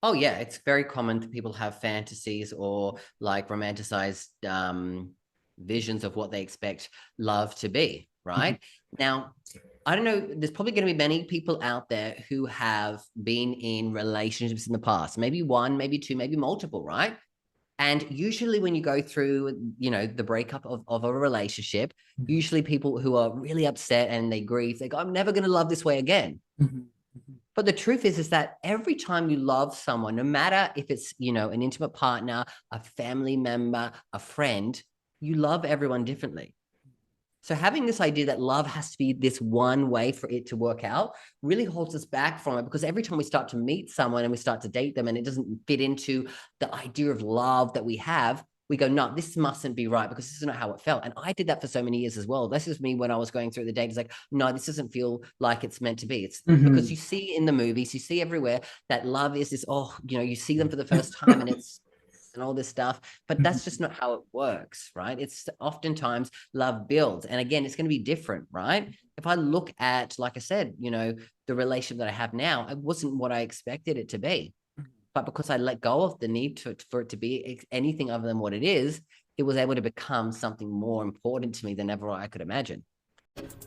Oh yeah, it's very common that people have fantasies or like romanticized visions of what they expect love to be, Mhm. right? Now, I don't know, there's probably going to be many people out there who have been in relationships in the past, maybe one, maybe two, maybe multiple, right? And usually when you go through, the breakup of a relationship, usually people who are really upset and they grieve, they go, I'm never going to love this way again. Mhm. Mhm. But the truth is that every time you love someone, no matter if it's, an intimate partner, a family member, a friend, you love everyone differently. So having this idea that love has to be this one way for it to work out really holds us back from it, because every time we start to meet someone and we start to date them and it doesn't fit into the idea of love that we have, we go, no, this mustn't be right because this is not how it felt. And I did that for so many years as well. This is me when I was going through the date. It's like, no, this doesn't feel like it's meant to be. It's because Mhm. you see in the movies, you see everywhere that love is this, you see them for the first time and it's and all this stuff, but that's just not how it works, right? It's oftentimes love builds. And again, it's going to be different, right? If I look at, like I said, the relationship that I have now, it wasn't what I expected it to be. But because I let go of the need for it to be anything other than what it is, it was able to become something more important to me than ever I could imagine.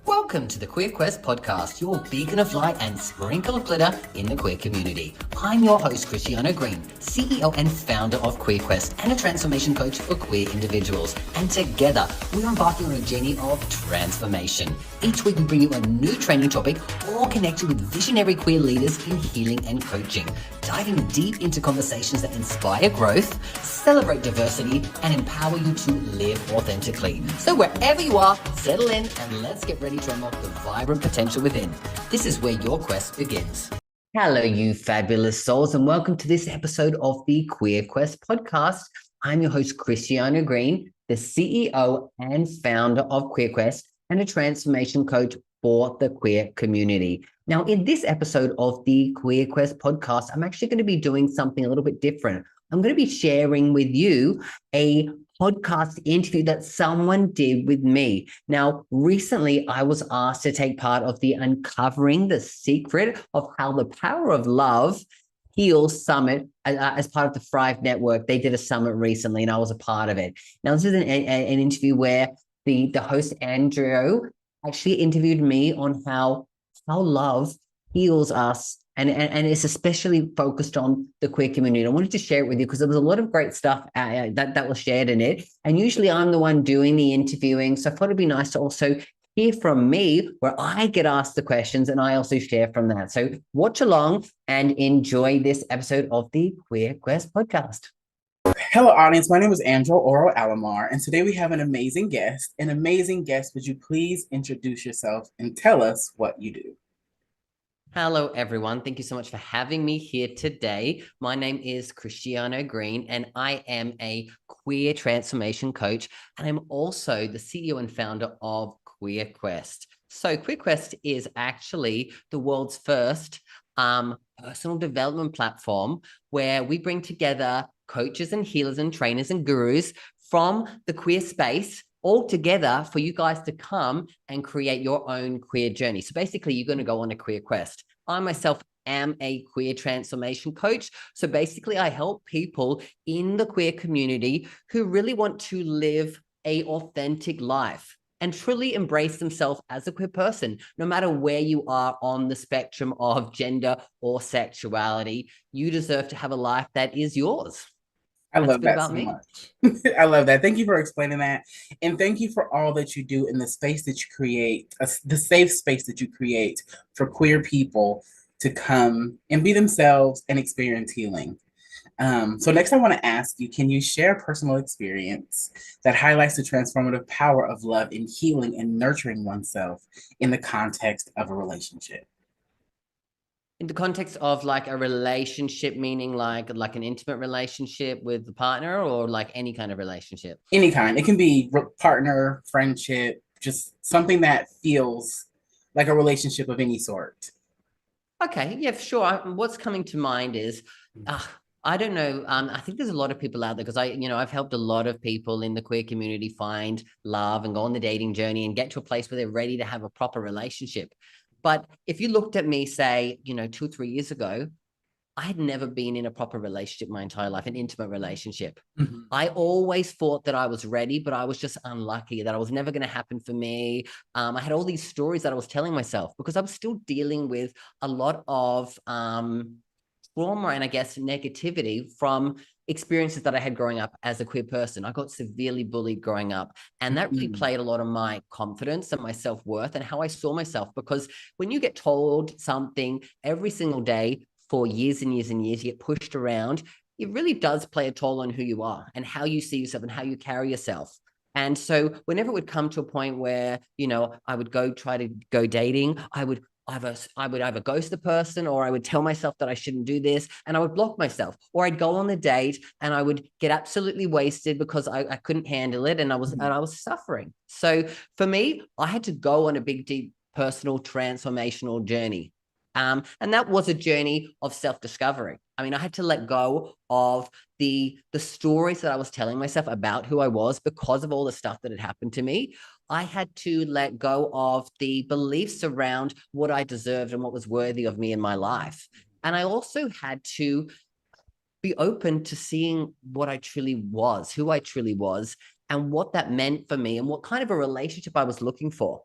Welcome to the Queer Quest podcast, your beacon of light and sprinkle of glitter in the queer community. I'm your host, Christiano Green, CEO and founder of Queer Quest and a transformation coach for queer individuals. And together, we're embarking on a journey of transformation. Each week, we bring you a new training topic or connect you with visionary queer leaders in healing and coaching, diving deep into conversations that inspire growth, celebrate diversity, and empower you to live authentically. So wherever you are, settle in and let's get ready to unlock the vibrant potential within. This is where your quest begins. Hello, you fabulous souls, and welcome to this episode of the Queer Quest podcast. I'm your host, Christiano Green, the CEO and founder of Queer Quest and a transformation coach for the queer community. Now, in this episode of the Queer Quest podcast, I'm actually going to be doing something a little bit different. I'm going to be sharing with you a podcast interview that someone did with me. Now, recently I was asked to take part of the Uncovering the Secret of How the Power of Love Heals Summit as part of the Thrive Network. They did a summit recently and I was a part of it. Now, this is an interview where the host, Andro, actually interviewed me on how love heals us, and it's especially focused on the queer community. I wanted to share it with you because there was a lot of great stuff that was shared in it. And usually I'm the one doing the interviewing. So I thought it'd be nice to also hear from me where I get asked the questions and I also share from that. So watch along and enjoy this episode of the Queer Quest podcast. Hello, audience. My name is Andro Oro Alamar, and today we have an amazing guest. An amazing guest. Would you please introduce yourself and tell us what you do? Hello, everyone. Thank you so much for having me here today. My name is Christiano Green, and I am a queer transformation coach, and I'm also the CEO and founder of Queer Quest. So, Queer Quest is actually the world's first personal development platform where we bring together coaches and healers and trainers and gurus from the queer space all together for you guys to come and create your own queer journey. So basically, you're going to go on a queer quest. I myself am a queer transformation coach. So basically, I help people in the queer community who really want to live an authentic life and truly embrace themselves as a queer person, no matter where you are on the spectrum of gender or sexuality. You deserve to have a life that is yours. I That's a love bit that about so me. much. I love that. Thank you for explaining that. And thank you for all that you do in the space that you create, the safe space that you create for queer people to come and be themselves and experience healing. So next I want to ask you, can you share a personal experience that highlights the transformative power of love in healing and nurturing oneself in the context of a relationship? In the context of like a relationship, meaning like an intimate relationship with the partner, or like any kind of relationship? Any kind. It can be partner, friendship, just something that feels like a relationship of any sort. Okay, yeah, sure. What's coming to mind is, uh, I don't know. I think there's a lot of people out there because I've helped a lot of people in the queer community find love and go on the dating journey and get to a place where they're ready to have a proper relationship. But if you looked at me, say, 2 or 3 years ago, I had never been in a proper relationship my entire life, an intimate relationship. Mhm. I always thought that I was ready, but I was just unlucky, that I was never going to happen for me. I had all these stories that I was telling myself because I was still dealing with a lot of trauma and I guess negativity from experiences that I had growing up as a queer person. I got severely bullied growing up, and that really played a lot on my confidence and my self-worth and how I saw myself. Because when you get told something every single day for years and years and years, you get pushed around, it really does play a toll on who you are and how you see yourself and how you carry yourself. And so whenever it would come to a point where, I would try to go dating, I would either ghost the person, or I would tell myself that I shouldn't do this, and I would block myself. Or I'd go on the date and I would get absolutely wasted because I couldn't handle it, and I was suffering. So for me, I had to go on a big, deep personal transformational journey. And that was a journey of self-discovery. I mean, I had to let go of the stories that I was telling myself about who I was because of all the stuff that had happened to me. I had to let go of the beliefs around what I deserved and what was worthy of me in my life. And I also had to be open to seeing what I truly was, who I truly was, and what that meant for me and what kind of a relationship I was looking for.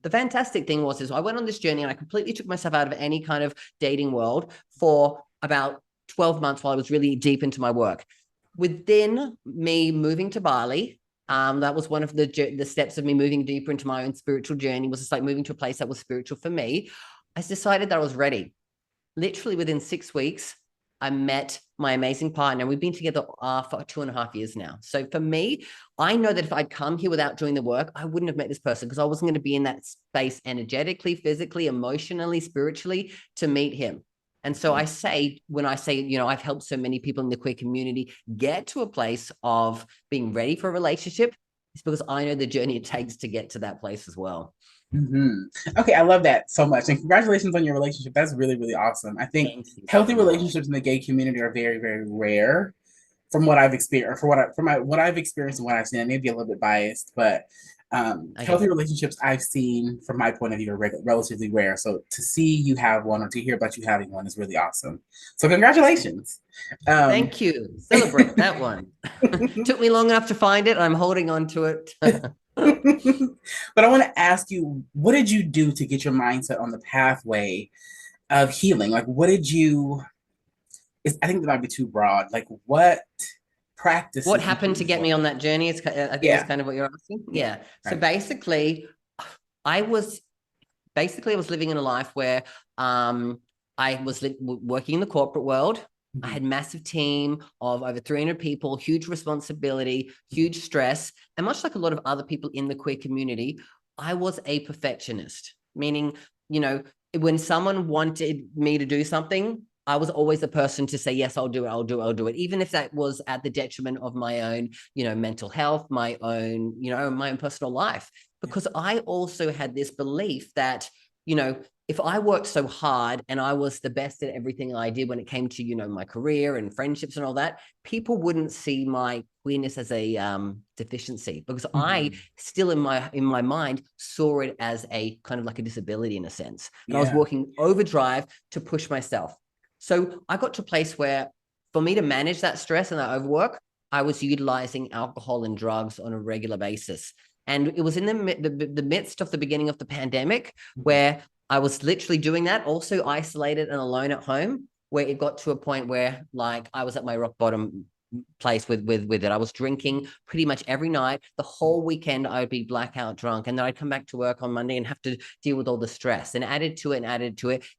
The fantastic thing was I went on this journey and I completely took myself out of any kind of dating world for about 12 months while I was really deep into my work. Within me moving to Bali, that was one of the steps of me moving deeper into my own spiritual journey, was just like moving to a place that was spiritual for me. I decided that I was ready. Literally within 6 weeks, I met my amazing partner. We've been together for 2.5 years now. So for me, I know that if I'd come here without doing the work, I wouldn't have met this person, because I wasn't going to be in that space energetically, physically, emotionally, spiritually to meet him. And so when I say, I've helped so many people in the queer community get to a place of being ready for a relationship, it's because I know the journey it takes to get to that place as well. Okay, I love that so much. And congratulations on your relationship. That's really, really awesome. I think Thank you healthy so much. relationships in the gay community are very, very rare from what I've experienced, what I've experienced and what I've seen. I may be a little bit biased, but healthy Okay. relationships I've seen from my point of view are relatively rare. So to see you have one or to hear about you having one is really awesome. So congratulations. Um, Thank you. Celebrate that one. Took me long enough to find it. I'm holding on to it. but I want to ask you, what did you do to get your mindset on the pathway of healing? Like, what did you? I think that might be too broad. Like, what What practices did happened you to get me employ? on that journey is, I think, is Yeah. kind of what you're asking. Yeah. So Right. basically, I was I was living in a life where I was working in the corporate world. I Mhm. had massive team of over 300 people, huge responsibility, huge stress. And much like a lot of other people in the queer community, I was a perfectionist, meaning, when someone wanted me to do something, I was always the person to say, yes, I'll do it. I'll do it. Even if that was at the detriment of my own, mental health, my own, my own personal life. Because I also had this belief that, if I worked so hard and I was the best at everything I did when it came to, my career and friendships and all that, people wouldn't see my queerness as a deficiency, because I Mhm. still in my mind saw it as a kind of like a disability in a sense. And I was Yeah. working overdrive to push myself. So I got to a place where, for me to manage that stress and that overwork, I was utilizing alcohol and drugs on a regular basis. And it was in the midst of the beginning of the pandemic Mhm. where I was literally doing that, also isolated and alone at home, where it got to a point where, like, I was at my rock bottom place with it. I was drinking pretty much every night. The whole weekend I'd be blackout drunk, and then I'd come back to work on Monday and have to deal with all the stress, and added to it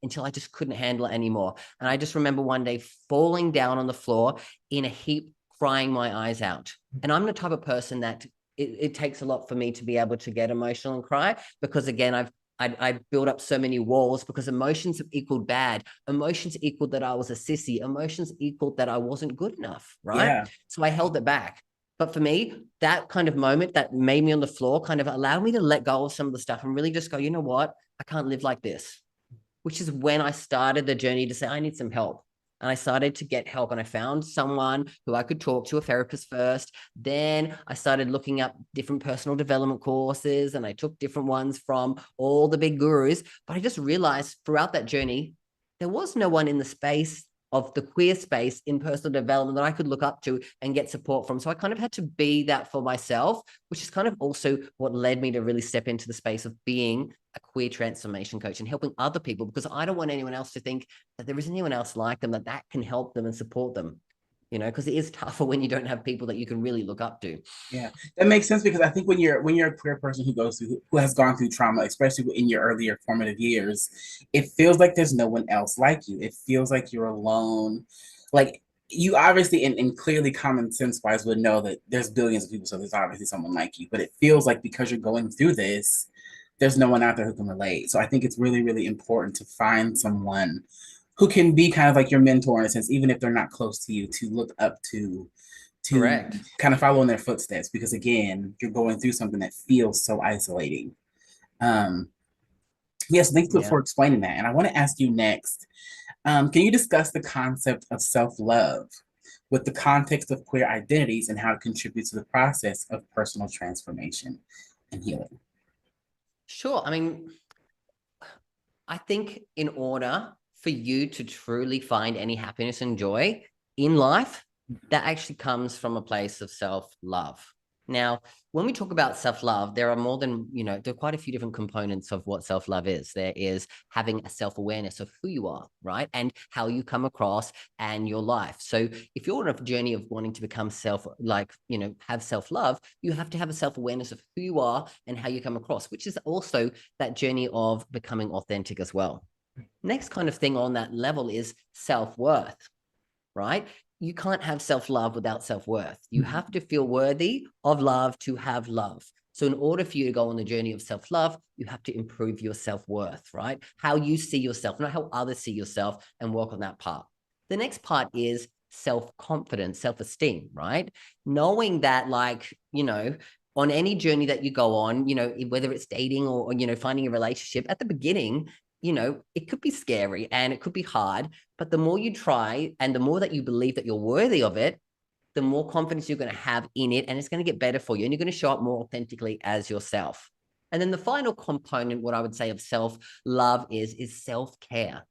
until I just couldn't handle it anymore. And I just remember one day falling down on the floor in a heap, crying my eyes out. And I'm the type of person that it takes a lot for me to be able to get emotional and cry, because again, I built up so many walls, because emotions have equaled bad. Emotions equaled that I was a sissy. Emotions equaled that I wasn't good enough, right? Yeah. So I held it back. But for me, that kind of moment that made me on the floor kind of allowed me to let go of some of the stuff and really just go, you know what? I can't live like this, which is when I started the journey to say, I need some help. And I started to get help, and I found someone who I could talk to, a therapist first. Then I started looking up different personal development courses, and I took different ones from all the big gurus. But I just realized throughout that journey, there was no one in the space of the queer space in personal development that I could look up to and get support from. So I kind of had to be that for myself, which is kind of also what led me to really step into the space of being a queer transformation coach and helping other people, because I don't want anyone else to think that there isn't anyone else like them, that can help them and support them, you know, because it is tougher when you don't have people that you can really look up to. Yeah, that makes sense because I think when you're a queer person who has gone through trauma, especially in your earlier formative years, it feels like there's no one else like you. It feels like you're alone. Like you obviously and clearly common sense wise would know that there's billions of people, so there's obviously someone like you. But it feels like because you're going through this, there's no one out there who can relate. So I think it's really, really important to find someone who can be kind of like your mentor in a sense, even if they're not close to you, to look up to Correct. kind of follow in their footsteps because again you're going through something that feels so isolating. um yes, thank you Yeah. for explaining that, and I want to ask you next, can you discuss the concept of self-love with the context of queer identities and how it contributes to the process of personal transformation and healing? Sure. I mean, I think in order for you to truly find any happiness and joy in life, that actually comes from a place of self-love. Now, when we talk about self-love, there are more than, you know, there are quite a few different components of what self-love is. There is having a self-awareness of who you are, right? And how you come across and your life. So if you're on a journey of wanting to become you know, have self-love, you have to have a self-awareness of who you are and how you come across, which is also that journey of becoming authentic as well. Next kind of thing on that level is self-worth, right? You can't have self-love without self-worth. You have to feel worthy of love to have love. So in order for you to go on the journey of self-love, you have to improve your self-worth, right? How you see yourself, not how others see yourself, and work on that part. The next part is self-confidence, self-esteem, right? Knowing that, like, you know, on any journey that you go on, you know, whether it's dating or you know, finding a relationship, at the beginning, you know, it could be scary and it could be hard, but the more you try and the more that you believe that you're worthy of it, the more confidence you're going to have in it, and it's going to get better for you, and you're going to show up more authentically as yourself. And then the final component, what I would say, of self-love is self-care.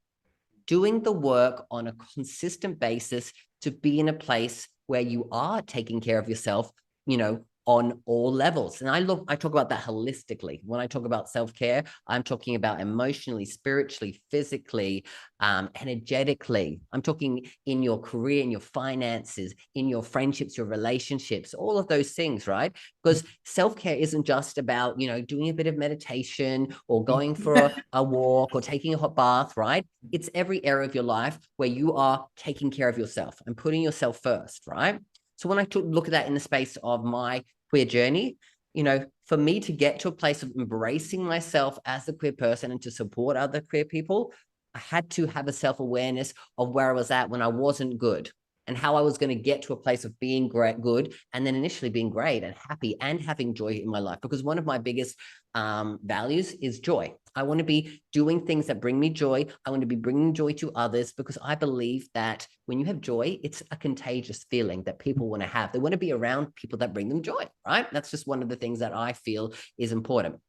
Doing the work on a consistent basis to be in a place where you are taking care of yourself, you know, on all levels. And I talk about that holistically. When I talk about self-care, I'm talking about emotionally, spiritually, physically, energetically. I'm talking in your career, in your finances, in your friendships, your relationships, all of those things, right? Because self-care isn't just about, you know, doing a bit of meditation or going for a walk or taking a hot bath, right? It's every area of your life where you are taking care of yourself and putting yourself first, right? So when I look at that in the space of my queer journey, you know, for me to get to a place of embracing myself as a queer person and to support other queer people, I had to have a self-awareness of where I was at when I wasn't good and how I was going to get to a place of being great, good, and then initially being great and happy and having joy in my life. Because one of my biggest values is joy. I want to be doing things that bring me joy. I want to be bringing joy to others because I believe that when you have joy, it's a contagious feeling that people want to have. They want to be around people that bring them joy, right? That's just one of the things that I feel is important.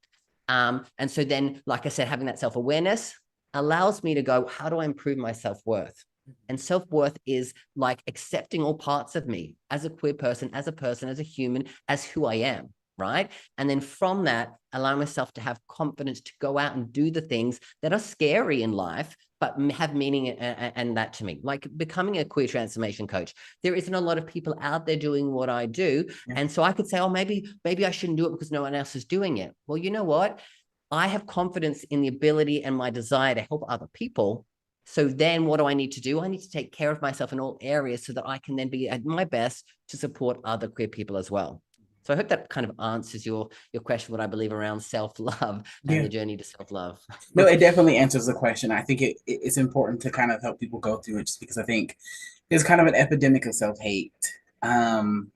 And so then, like I said, having that self-awareness allows me to go, how do I improve my self-worth? And self-worth is like accepting all parts of me as a queer person, as a human, as who I am, right? And then from that, allow myself to have confidence to go out and do the things that are scary in life, but have meaning and that to me. Like becoming a queer transformation coach. There isn't a lot of people out there doing what I do. Yeah. And so I could say, oh, maybe I shouldn't do it because no one else is doing it. Well, you know what? I have confidence in the ability and my desire to help other people. So then what do I need to do? I need to take care of myself in all areas so that I can then be at my best to support other queer people as well. So I hope that kind of answers your question, what I believe around self-love and Yeah. the journey to self-love. No, it definitely answers the question. I think it's important to kind of help people go through it just because I think there's kind of an epidemic of self-hate. Um,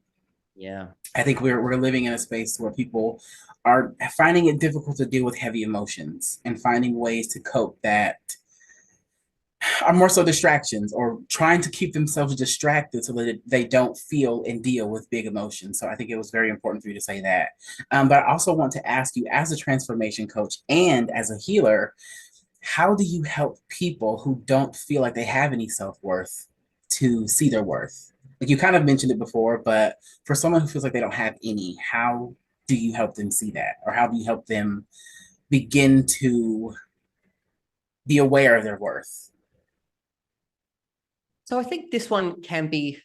Yeah. I think we're living in a space where people are finding it difficult to deal with heavy emotions and finding ways to cope that are more so distractions or trying to keep themselves distracted so that they don't feel and deal with big emotions. So I think it was very important for you to say that. But I also want to ask you, as a transformation coach and as a healer, how do you help people who don't feel like they have any self-worth to see their worth? Like you kind of mentioned it before, but for someone who feels like they don't have any, how do you help them see that? Or how do you help them begin to be aware of their worth? So I think this one can be,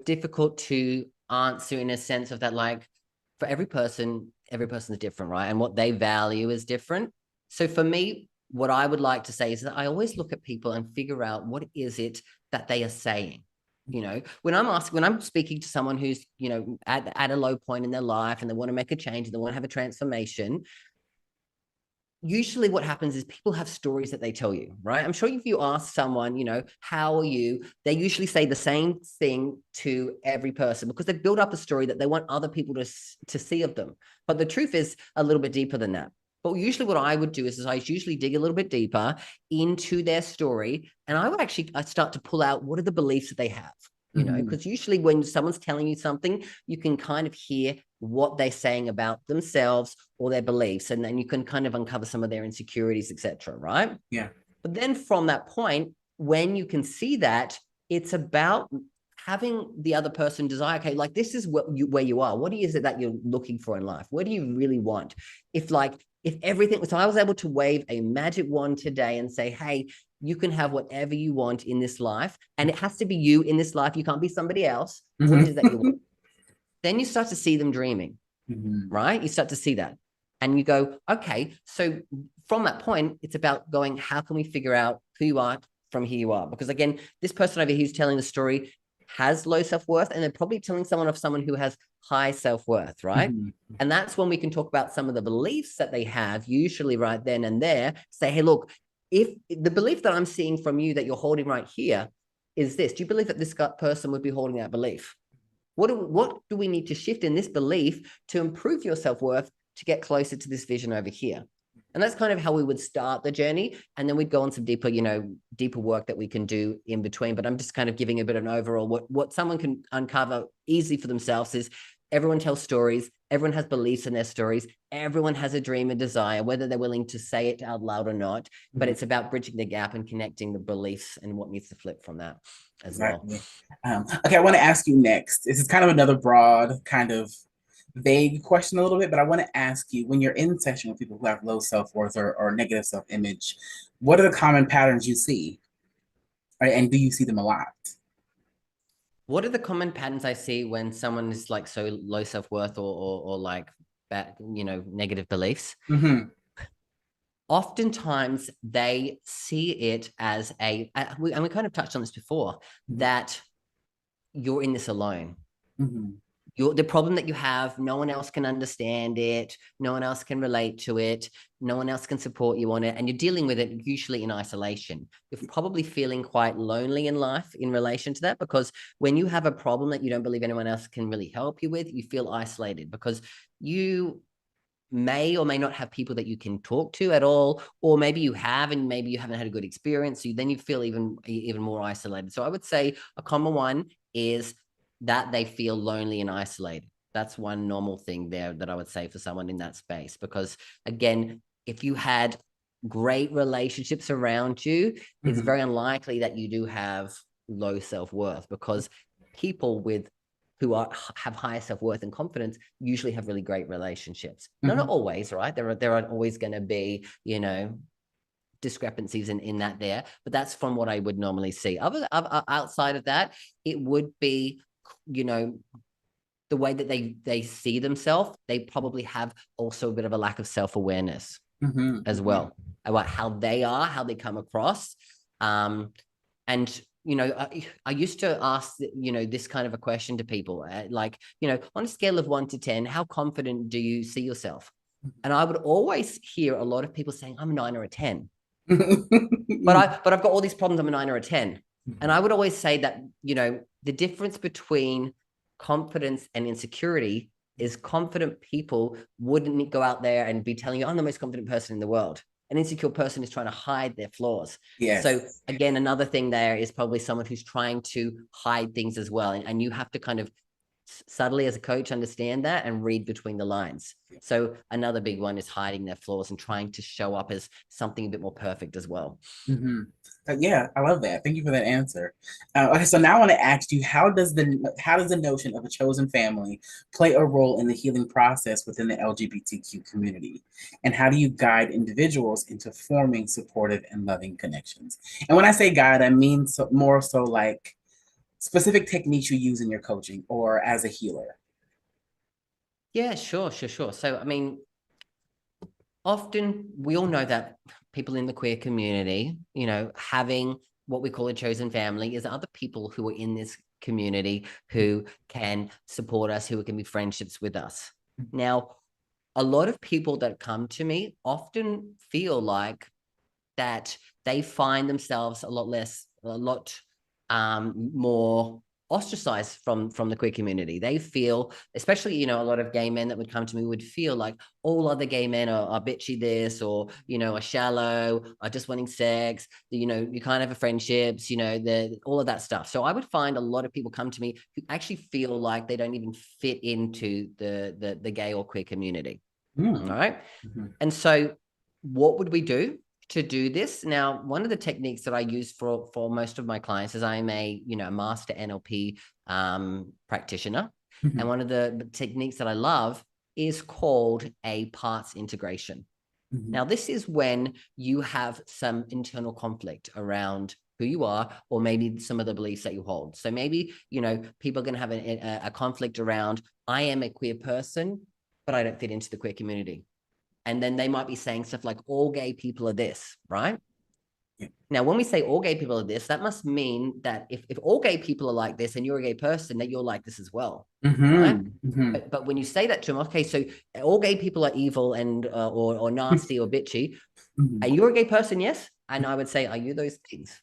difficult to answer in a sense of that, like for every person is different, right? And what they value is different. So for me, what I would like to say is that I always look at people and figure out what is it that they are saying. When I'm speaking to someone who's, at a low point in their life and they want to make a change and they want to have a transformation, usually what happens is people have stories that they tell you, right? I'm sure if you ask someone, how are you? They usually say the same thing to every person because they've built up a story that they want other people to see of them. But the truth is a little bit deeper than that. But usually what I would do is I usually dig a little bit deeper into their story. And I start to pull out what are the beliefs that they have, because usually when someone's telling you something, you can kind of hear what they're saying about themselves or their beliefs. And then you can kind of uncover some of their insecurities, etc. Right? Yeah. But then from that point, when you can see that, it's about having the other person desire, okay, like this is where you are. What is it that you're looking for in life? What do you really want? If everything, so I was able to wave a magic wand today and say, hey, you can have whatever you want in this life. And it has to be you in this life. You can't be somebody else. What is it that you want? Then you start to see them dreaming, right? You start to see that. And you go, okay, so from that point, it's about going, how can we figure out who you are from who you are? Because again, this person over here who's telling the story has low self-worth, and they're probably telling someone who has high self-worth, right? And that's when we can talk about some of the beliefs that they have, usually right then and there, say, hey, look, if the belief that I'm seeing from you that you're holding right here is this, do you believe that this person would be holding that belief? What do we need to shift in this belief to improve your self-worth to get closer to this vision over here? And that's kind of how we would start the journey. And then we'd go on some deeper, deeper work that we can do in between. But I'm just kind of giving a bit of an overall, what someone can uncover easily for themselves is everyone tells stories. Everyone has beliefs in their stories. Everyone has a dream and desire, whether they're willing to say it out loud or not. But it's about bridging the gap and connecting the beliefs and what needs to flip from that as well. Okay, I want to ask you next. This is kind of another broad, kind of vague question a little bit, but I want to ask you, when you're in session with people who have low self-worth or negative self-image, what are the common patterns you see? Right? And do you see them a lot? What are the common patterns I see when someone is like so low self-worth or like bad, negative beliefs? Oftentimes they see it as and we kind of touched on this before, that you're in this alone. The problem that you have, no one else can understand it. No one else can relate to it. No one else can support you on it. And you're dealing with it usually in isolation. You're probably feeling quite lonely in life in relation to that, because when you have a problem that you don't believe anyone else can really help you with, you feel isolated because you may or may not have people that you can talk to at all, or maybe you have and maybe you haven't had a good experience, so then you feel even more isolated. So I would say a common one is that they feel lonely and isolated. That's one normal thing there that I would say for someone in that space, because again, if you had great relationships around you, it's very unlikely that you do have low self-worth, because people who have higher self-worth and confidence usually have really great relationships. Not always, right? There are always going to be, discrepancies in that there, but that's from what I would normally see. Outside of that, it would be, the way that they see themselves. They probably have also a bit of a lack of self-awareness as well about how they are, how they come across. And I used to ask, this kind of a question to people, like, on a scale of 1 to 10, how confident do you see yourself? And I would always hear a lot of people saying, I'm a 9 or a 10. but I've got all these problems, I'm a 9 or a 10. And I would always say that, the difference between confidence and insecurity is confident people wouldn't go out there and be telling you, I'm the most confident person in the world. An insecure person is trying to hide their flaws. Yes. So again, another thing there is probably someone who's trying to hide things as well. And you have to kind of subtly as a coach understand that and read between the lines. So another big one is hiding their flaws and trying to show up as something a bit more perfect as well. Mm-hmm. Yeah, I love that. Thank you for that answer. Okay, so now I want to ask you, how does the notion of a chosen family play a role in the healing process within the LGBTQ community, and how do you guide individuals into forming supportive and loving connections? And when I say guide, I mean more so like specific techniques you use in your coaching or as a healer. Yeah, sure. So, I mean, often we all know that people in the queer community, having what we call a chosen family is other people who are in this community who can support us, who can be friendships with us. Now, a lot of people that come to me often feel like that they find themselves a lot more ostracized from the queer community. They feel, especially, a lot of gay men that would come to me would feel like all other gay men are bitchy this, or, are shallow, are just wanting sex, you can't have a friendships, all of that stuff. So I would find a lot of people come to me who actually feel like they don't even fit into the gay or queer community. Mm. All right. Mm-hmm. And so what would we do to do this? Now, one of the techniques that I use for most of my clients is I'm a, master NLP practitioner. Mm-hmm. And one of the techniques that I love is called a parts integration. Mm-hmm. Now, this is when you have some internal conflict around who you are, or maybe some of the beliefs that you hold. So maybe, people are going to have a conflict around, I am a queer person, but I don't fit into the queer community. And then they might be saying stuff like, all gay people are this, right? Yeah. Now, when we say all gay people are this, that must mean that if all gay people are like this and you're a gay person, that you're like this as well, Mm-hmm. right? Mm-hmm. But when you say that to them, okay, so all gay people are evil and or nasty or bitchy, Mm-hmm. and you're a gay person, yes? And I would say, are you those things?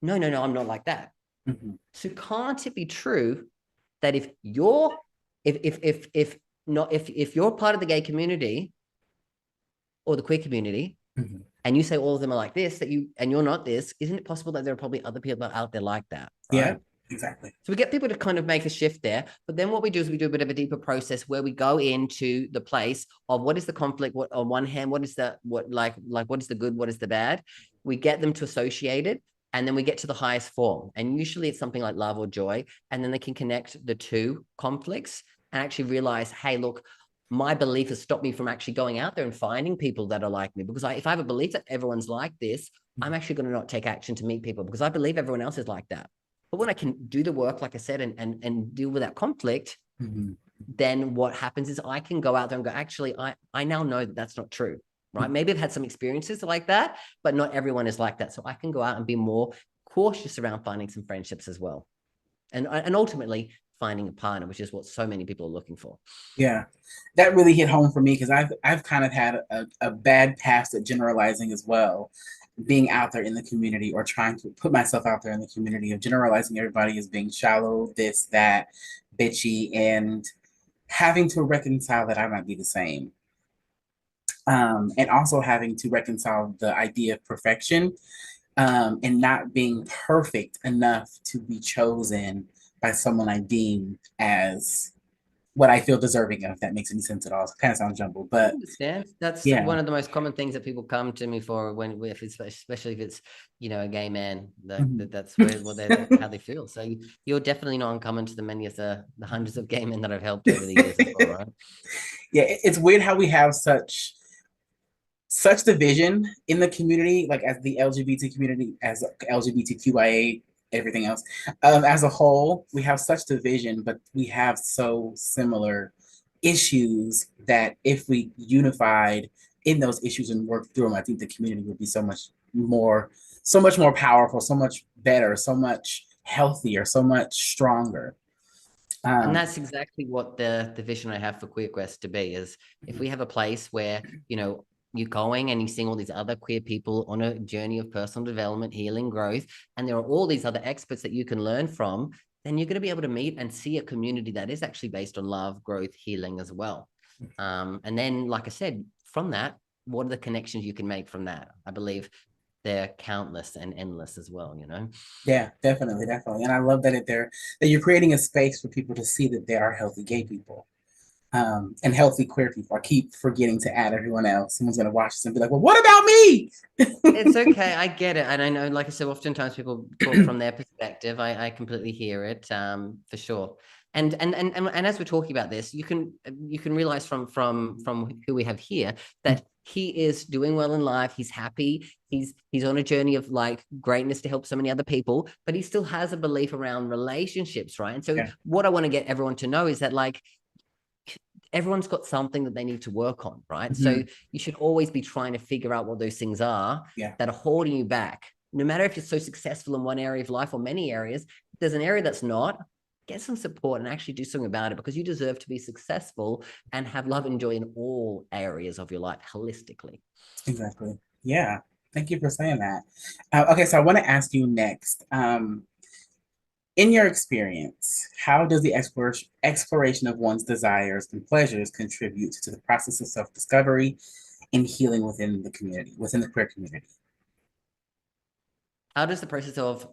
No, I'm not like that. Mm-hmm. So can't it be true that if you're if you're part of the gay community or the queer community, mm-hmm. and you say all of them are like this, and you're not this, isn't it possible that there are probably other people out there like that? Right? Yeah, exactly. So we get people to kind of make a shift there, but then what we do is we do a bit of a deeper process where we go into the place of what is the conflict. What on one hand, what is the what is the good, what is the bad? We get them to associate it, and then we get to the highest form. And usually it's something like love or joy, and then they can connect the two conflicts and actually realize, hey, look, my belief has stopped me from actually going out there and finding people that are like me, because if I have a belief that everyone's like this, I'm actually going to not take action to meet people because I believe everyone else is like that. But when I can do the work, like I said, and deal with that conflict, mm-hmm. then what happens is I can go out there and go, actually, I now know that that's not true, right? Mm-hmm. Maybe I've had some experiences like that, but not everyone is like that. So I can go out and be more cautious around finding some friendships as well. And ultimately finding a partner, which is what so many people are looking for. Yeah, that really hit home for me because I've kind of had a bad past at generalizing as well, being out there in the community or trying to put myself out there in the community of generalizing everybody as being shallow, this, that, bitchy, and having to reconcile that I might be the same. And also having to reconcile the idea of perfection and not being perfect enough to be chosen by someone I deem as what I feel deserving of, if that makes any sense at all. It kind of sounds jumbled, but I understand. That's one of the most common things that people come to me for especially if it's, a gay man, that's how they feel. So you're definitely not uncommon to the many of the hundreds of gay men that I've helped over the years as well, right? Yeah, it's weird how we have such division in the community, like as the LGBT community, as LGBTQIA, everything else. As a whole, we have such division, but we have so similar issues that if we unified in those issues and worked through them, I think the community would be so much more powerful, so much better, so much healthier, so much stronger. And that's exactly what the vision I have for Queer Quest to be is if we have a place where, you're going and you're seeing all these other queer people on a journey of personal development, healing, growth, and there are all these other experts that you can learn from, then you're going to be able to meet and see a community that is actually based on love, growth, healing as well. And then, like I said, from that, what are the connections you can make from that? I believe they're countless and endless as well, you know. Yeah, definitely, definitely. And I love that that you're creating a space for people to see that there are healthy gay people. And healthy queer people. I keep forgetting to add everyone else. Someone's gonna watch this and be like, "Well, what about me?" It's okay. I get it. And I know, like I said, oftentimes people talk from their perspective. I completely hear it, for sure. And as we're talking about this, you can realize from who we have here that he is doing well in life. He's happy. He's on a journey of like greatness to help so many other people, but he still has a belief around relationships, right? And so Yeah. what I want to get everyone to know is that like everyone's got something that they need to work on, right? So Mhm. you should always be trying to figure out what those things are Yeah. that are holding you back. No matter if you're so successful in one area of life or many areas, if there's an area that's not, get some support and actually do something about it, because you deserve to be successful and have love and joy in all areas of your life holistically. Exactly. Yeah. Thank you for saying that. Okay, so I want to ask you next. In your experience, how does the exploration of one's desires and pleasures contribute to the process of self-discovery and healing within the community, within the queer community? How does the process of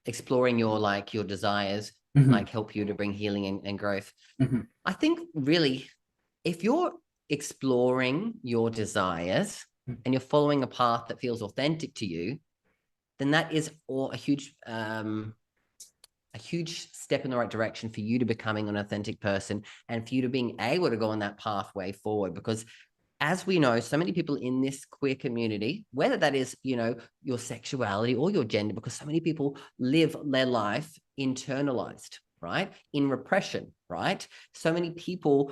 exploring your desires Hmm. like help you to bring healing and growth? Hmm. I think really, if you're exploring your desires and you're following a path that feels authentic to you, then that is all a huge step in the right direction for you to becoming an authentic person and for you to being able to go on that pathway forward. Because as we know, so many people in this queer community, whether that is, your sexuality or your gender, because so many people live their life internalized, right? In repression, right? So many people,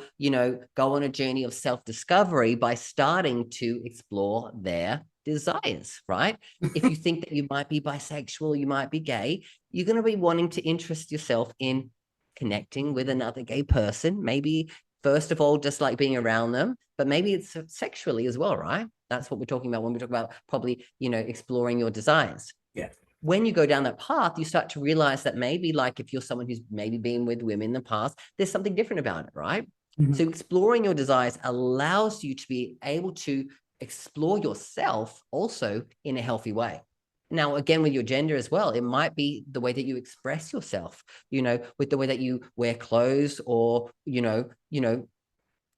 go on a journey of self-discovery by starting to explore their desires, right? If you think that you might be bisexual, you might be gay, you're going to be wanting to interest yourself in connecting with another gay person, maybe first of all, just like being around them, but maybe it's sexually as well, right? That's what we're talking about when we talk about probably, exploring your desires. Yeah. When you go down that path, you start to realize that maybe like if you're someone who's maybe been with women in the past, there's something different about it, right? Hmm. So exploring your desires allows you to be able to explore yourself also in a healthy way. Now, again, with your gender as well, it might be the way that you express yourself, with the way that you wear clothes, or,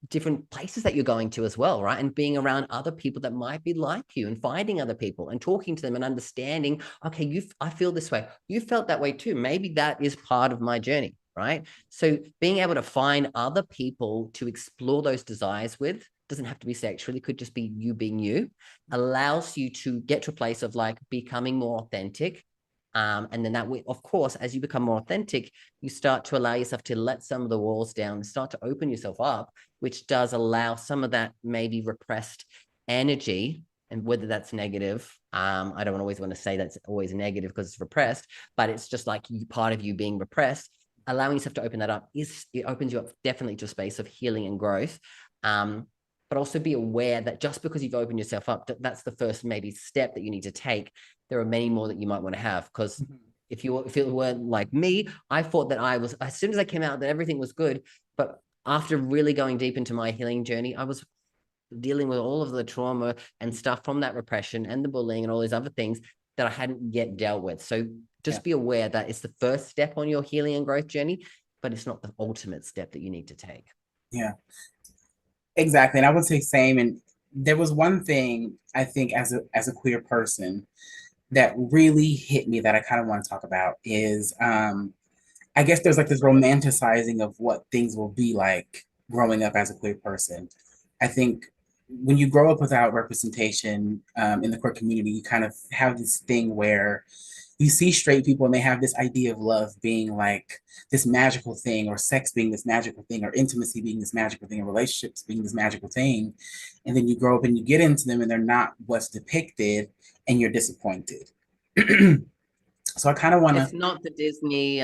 different places that you're going to as well, right? And being around other people that might be like you, and finding other people and talking to them and understanding, okay, I feel this way. You felt that way too. Maybe that is part of my journey, right? So being able to find other people to explore those desires with, doesn't have to be sexually, could just be you being you, allows you to get to a place of like becoming more authentic. And then that way, of course, as you become more authentic, you start to allow yourself to let some of the walls down and start to open yourself up, which does allow some of that maybe repressed energy. And whether that's negative, I don't always want to say that's always negative because it's repressed, but it's just like part of you being repressed. Allowing yourself to open that up, it opens you up definitely to a space of healing and growth. But also be aware that just because you've opened yourself up, that's the first maybe step that you need to take. There are many more that you might want to have, because if it weren't like me, I thought that I was, as soon as I came out, that everything was good. But after really going deep into my healing journey, I was dealing with all of the trauma and stuff from that repression and the bullying and all these other things that I hadn't yet dealt with. So Yeah. just be aware that it's the first step on your healing and growth journey, but it's not the ultimate step that you need to take. Yeah. Exactly. And I would say same. And there was one thing I think as a queer person that really hit me that I kind of want to talk about is I guess there's like this romanticizing of what things will be like growing up as a queer person. I think when you grow up without representation in the queer community, you kind of have this thing where you see straight people and they have this idea of love being like this magical thing, or sex being this magical thing, or intimacy being this magical thing, or relationships being this magical thing. And then you grow up and you get into them and they're not what's depicted, and you're disappointed. So I kind of want to, It's not the Disney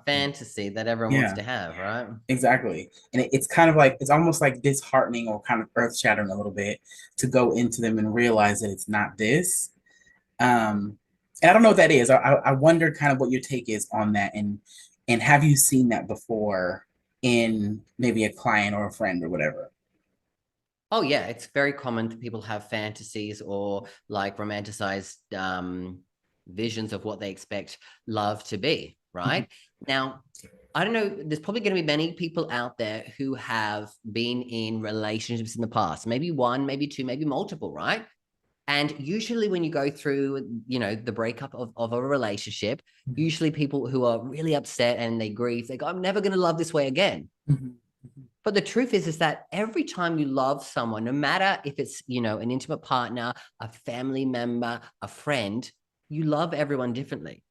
fantasy that everyone wants yeah, to have, right? exactly. And it's kind of like, it's almost like disheartening or kind of earth shattering a little bit to go into them and realize that it's not this. Um, and I don't know what that is. I wonder kind of what your take is on that, and have you seen that before in maybe a client or a friend or whatever? Oh yeah, it's very common that people have fantasies or like romanticized visions of what they expect love to be, Mhm. right? Now, I don't know, there's probably going to be many people out there who have been in relationships in the past, maybe one, maybe two, maybe multiple, right? And usually when you go through, the breakup of a relationship, usually people who are really upset and they grieve, they go, I'm never going to love this way again. Mhm. Mhm. But the truth is that every time you love someone, no matter if it's, an intimate partner, a family member, a friend, you love everyone differently.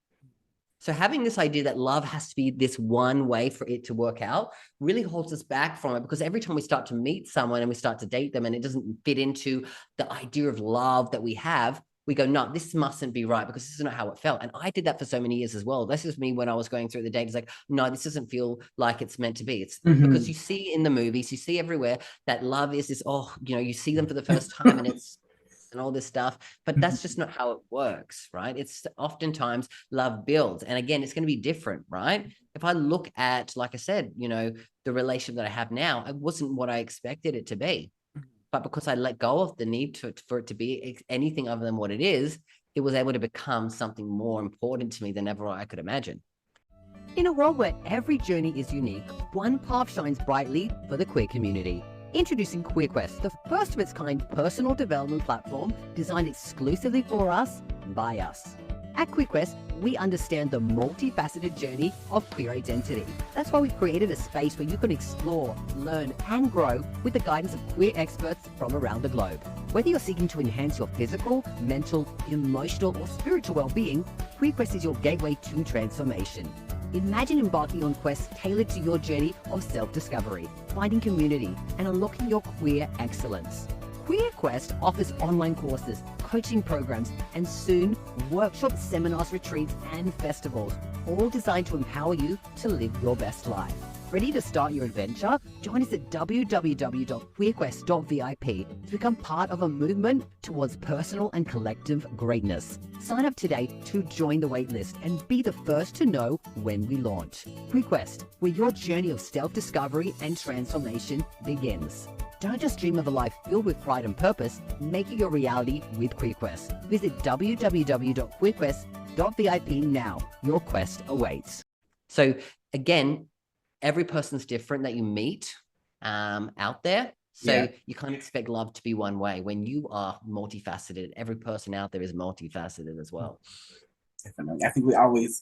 So having this idea that love has to be this one way for it to work out really holds us back from it, because every time we start to meet someone and we start to date them and it doesn't fit into the idea of love that we have, we go, no, this mustn't be right because this is not how it felt. And I did that for so many years as well. This is me when I was going through the date. It's like, no, this doesn't feel like it's meant to be. It's because Mhm. you see in the movies, you see everywhere that love is this, you see them for the first time and it's and all this stuff, but that's just not how it works, right? It's oftentimes love builds, and again, it's going to be different, right? If I look at, like I said, the relationship that I have now, it wasn't what I expected it to be, but because I let go of the need for it to be anything other than what it is, it was able to become something more important to me than ever I could imagine. In a world where every journey is unique, one path shines brightly for the queer community. Introducing QueerQuest, the first of its kind personal development platform designed exclusively for us, by us. At QueerQuest, we understand the multifaceted journey of queer identity. That's why we've created a space where you can explore, learn, and grow with the guidance of queer experts from around the globe. Whether you're seeking to enhance your physical, mental, emotional, or spiritual well-being, QueerQuest is your gateway to transformation. Imagine embarking on quests tailored to your journey of self-discovery, finding community, and unlocking your queer excellence. QueerQuest offers online courses, coaching programs, and soon workshops, seminars, retreats, and festivals, all designed to empower you to live your best life. Ready to start your adventure? Join us at www.queerquest.vip to become part of a movement towards personal and collective greatness. Sign up today to join the waitlist and be the first to know when we launch. QueerQuest, where your journey of self-discovery and transformation begins. Don't just dream of a life filled with pride and purpose, make it your reality with QueerQuest. Visit www.queerquest.vip now. Your quest awaits. So again, every person's different that you meet out there. So Yeah. you can't expect love to be one way when you are multifaceted. Every person out there is multifaceted as well. Definitely. I think we always,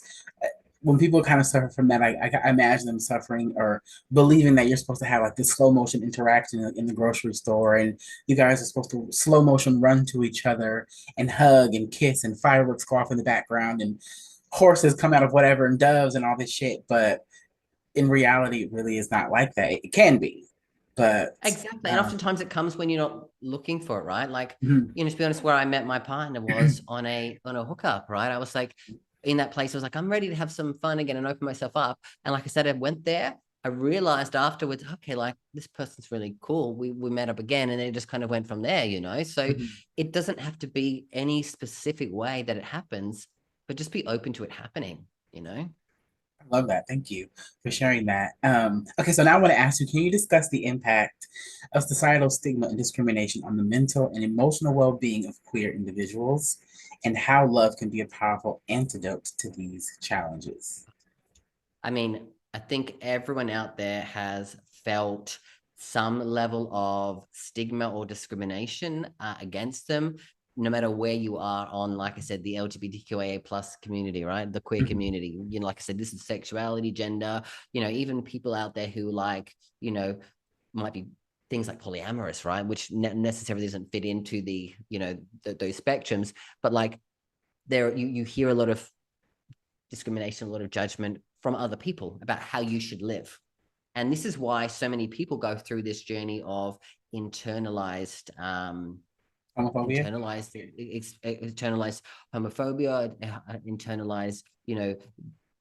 when people kind of suffer from that, I imagine them suffering or believing that you're supposed to have like this slow motion interaction in the grocery store, and you guys are supposed to slow motion run to each other and hug and kiss, and fireworks go off in the background, and horses come out of whatever, and doves and all this shit. But in reality, it really is not like that. It can be, but Exactly. And oftentimes it comes when you're not looking for it, right? Like, mhm. to be honest, where I met my partner was on a hookup, right? I was like in that place, I was like, I'm ready to have some fun again and open myself up. And like I said, I went there. I realized afterwards, okay, like this person's really cool. We met up again, and it just kind of went from there, So Mhm. it doesn't have to be any specific way that it happens, but just be open to it happening. I love that. Thank you for sharing that. Okay, so now I want to ask you, can you discuss the impact of societal stigma and discrimination on the mental and emotional well-being of queer individuals, and how love can be a powerful antidote to these challenges? I mean, I think everyone out there has felt some level of stigma or discrimination against them, no matter where you are on, like I said, the LGBTQIA plus community, right? The queer Mhm. community. Like I said, this is sexuality, gender, even people out there who might be things like polyamorous, right? Which necessarily doesn't fit into those spectrums, but like there you hear a lot of discrimination, a lot of judgment from other people about how you should live. And this is why so many people go through this journey of internalized Homophobia? internalized homophobia, internalized,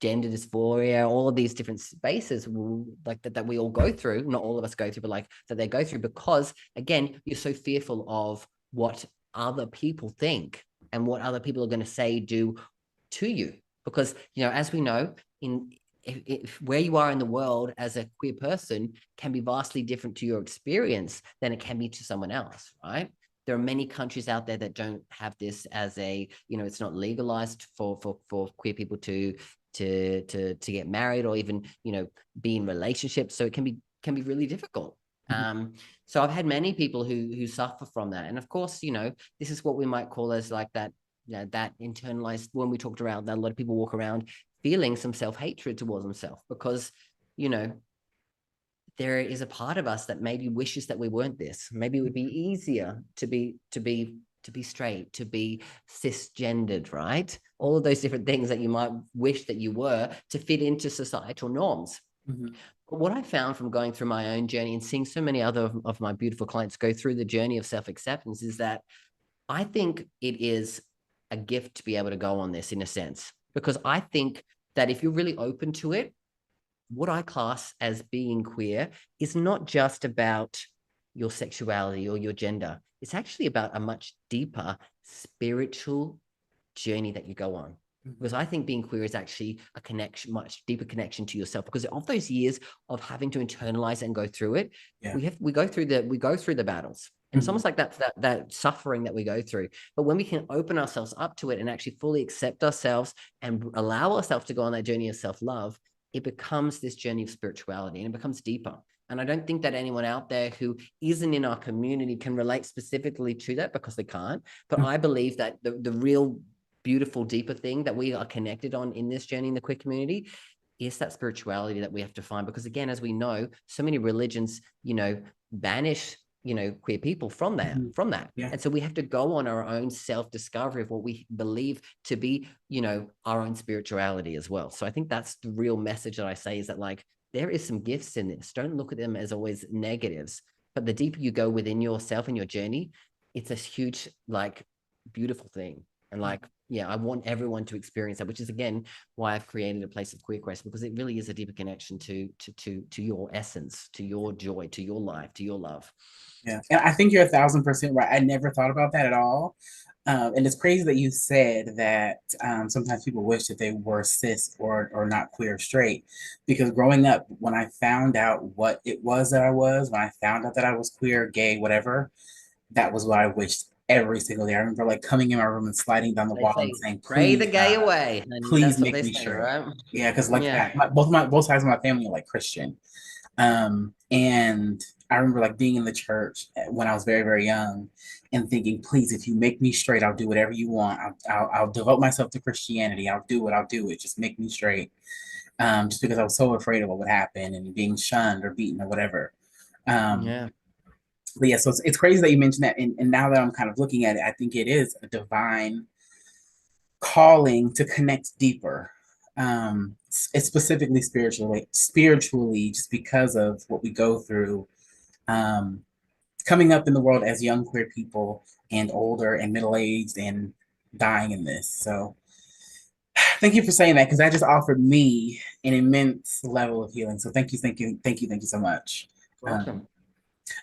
gender dysphoria, all of these different spaces like that we all go through, not all of us go through, but like that they go through, because again, you're so fearful of what other people think and what other people are going to say, do to you. Because, as we know, if where you are in the world as a queer person can be vastly different to your experience than it can be to someone else, right? There are many countries out there that don't have this as a, it's not legalized for queer people to get married or even, be in relationships. So it can be really difficult. So I've had many people who suffer from that. And of course, this is what we might call as like that, that internalized, when we talked around that, a lot of people walk around feeling some self-hatred towards themselves because, there is a part of us that maybe wishes that we weren't this. Maybe it would be easier to be straight, to be cisgendered, right? All of those different things that you might wish that you were to fit into societal norms. But what I found from going through my own journey and seeing so many other of my beautiful clients go through the journey of self-acceptance is that I think it is a gift to be able to go on this in a sense, because I think that if you're really open to it, what I class as being queer is not just about your sexuality or your gender. It's actually about a much deeper spiritual journey that you go on. Because I think being queer is actually a connection, much deeper connection to yourself. Because of those years of having to internalize and go through it, we go through the battles. And it's almost like that suffering that we go through. But when we can open ourselves up to it and actually fully accept ourselves and allow ourselves to go on that journey of self-love, it becomes this journey of spirituality and it becomes deeper. And I don't think that anyone out there who isn't in our community can relate specifically to that, because they can't. But I believe that the real beautiful, deeper thing that we are connected on in this journey in the queer community is that spirituality that we have to find. Because again, as we know, so many religions, banish queer people from that. And so we have to go on our own self-discovery of what we believe to be, our own spirituality as well. So I think that's the real message that I say, is that like, there is some gifts in this. Don't look at them as always negatives, but the deeper you go within yourself and your journey, it's a huge, like, beautiful thing. And like, I want everyone to experience that, which is again why I've created a place of Queer Quest, because it really is a deeper connection to your essence, to your joy, to your life, to your love. Yeah, and I think you're 1,000% right. I never thought about that at all. And it's crazy that you said that sometimes people wish that they were cis or not queer or straight, because growing up, when I found out what it was that I was, when I found out that I was queer, gay, whatever, that was what I wished every single day. I remember like coming in my room and sliding down the wall and saying, "Pray please, the gay God, away." And please make me straight. Right? Yeah, because like that, both sides of my family are like Christian. And I remember like being in the church when I was very, very young and thinking, please, if you make me straight, I'll do whatever you want. I'll devote myself to Christianity. I'll do it. Just make me straight. Just because I was so afraid of what would happen and being shunned or beaten or whatever. But yeah, so it's crazy that you mentioned that. And now that I'm kind of looking at it, I think it is a divine calling to connect deeper. It's specifically spiritually, just because of what we go through, coming up in the world as young queer people and older and middle-aged and dying in this. So thank you for saying that, because that just offered me an immense level of healing. So thank you so much. Welcome.